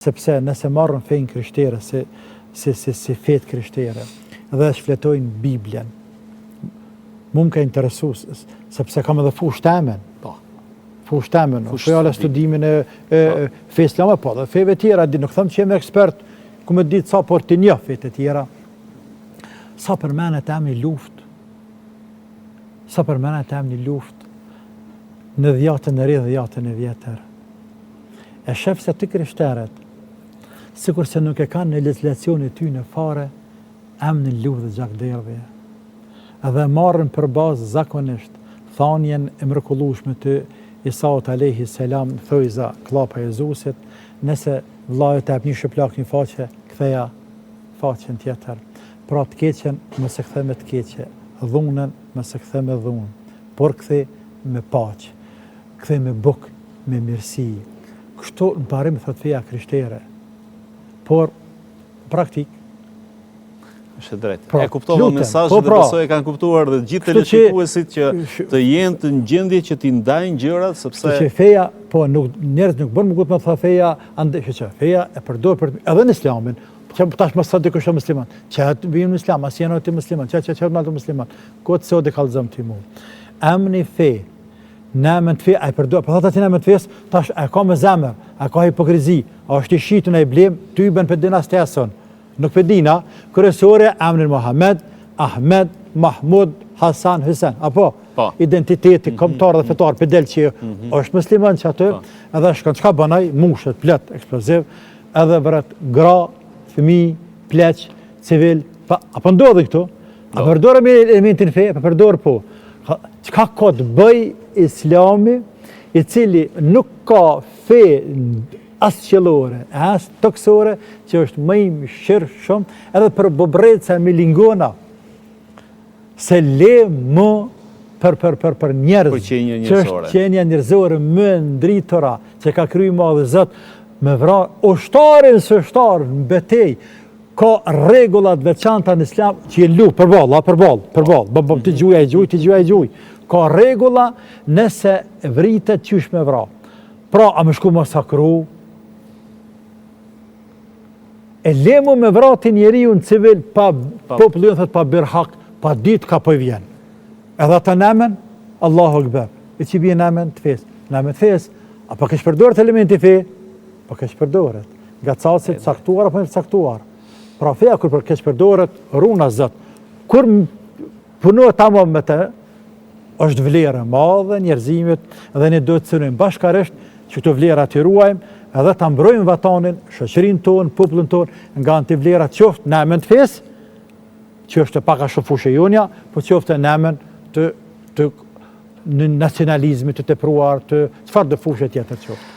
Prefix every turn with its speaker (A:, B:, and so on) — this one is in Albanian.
A: Sepse nëse marrën fejnë krishtere si fetë krishtere dhe shfletojnë Biblien, mu më ka interesu, sepse kam edhe fush temen, fjala studimin e fe islame, po dhe feve tjera, nuk thëmë që jemi ekspert, ku me ditë sa por të një fete tjera, sa për mene të emni luft, në dhjatën e ri dhe dhjatën e vjetër. E shef se të krishteret, sikur se nuk e kanë në legislacioni ty në fare, emnin luft dhe gjakderdhje. Edhe marrën për bazë zakonisht thanjen e mrekullueshme të Isaut alayhi salam, thojza klapa e Jezusit, nëse vllajët e hap një shëplak një faqe, ktheja faqen tjetër. Pra të keqen mos e kthe me të keqe, dhunën mos e kthe me dhunë, por kthe me paqe, kthe me buk, me mirësi. Kështu në parim thot feja krishtere. Por praktik
B: është drejt. E kuptova mesazhin dhe besoj e kanë kuptuar dhe gjithë teleshikuesit që të jenë të në gjendje që t'i ndajnë gjërat sepse
A: që feja, po njerëz nuk bën më gut me tha feja, feja e përdor për edhe në Islamin. Që tash mos sa dikush është musliman. Që vjen në Islam, as janë ti musliman, që në musliman. Kot se o de kallzom ti mu. Emni fe, Nëmën të fe, a i përdoj, për thata ti nëmën të fes, tash e ka me zemër, e ka hipokrizi, a është i shitën e i blem, ty i bën për dina steson. Nuk për dina, kërësore, emnin Mohamed, Ahmed, Mahmud, Hasan, Hüsen, apo? Identiteti, komtar dhe fetar, për del që është musliman që aty, edhe shkon, qka banaj, mushet, plet, eksploziv, edhe vërët gra, fëmi, pleq, civil, apo ndodhë këtu, a përdojrë me elementin fe, a përdojrë po. Qka ka të bëj Islami, i cili nuk ka fe as qëllore, as toksore, që është më i mëshirë shumë, edhe për bobreca me lingona, se le më për njerëz, që është qenja njerëzore më ndritora, që ka kryu madhe Zot, me vra ushtarin së ushtarë në betej, ka regullat veçanta në Islam që jenë luft, përballë, të gjuja e gjuj. Ka regula nëse vritet qysh me vra. Pra, a më shku masakru, e lemu me vrati njeriu në civil, pa popullu thët pa birhak, pa ditë ka po i vjen. Edhe ta nemen, Allahu Akbar. E që bje nemen të fes. Nemen të fes, a pa kesh përdoret elementi fe? Pa kesh përdoret. Nga casit caktuar, apo në caktuar. Pra feja kur për keq përdoret, runa Zot. Kur punohet tamam me të, është vlerë madhe njerëzimit dhe ne do të synojmë bashkarisht që këto vlera të ruajmë edhe ta mbrojmë vatanin, shoqërinë tonë, popullin tonë nga antivlerat qoftë në emën të fesë, që është pak a shumë fushë jonja, po qoftë në emën të nacionalizmit të tepruar, të çfarë do fushë tjetër qoftë.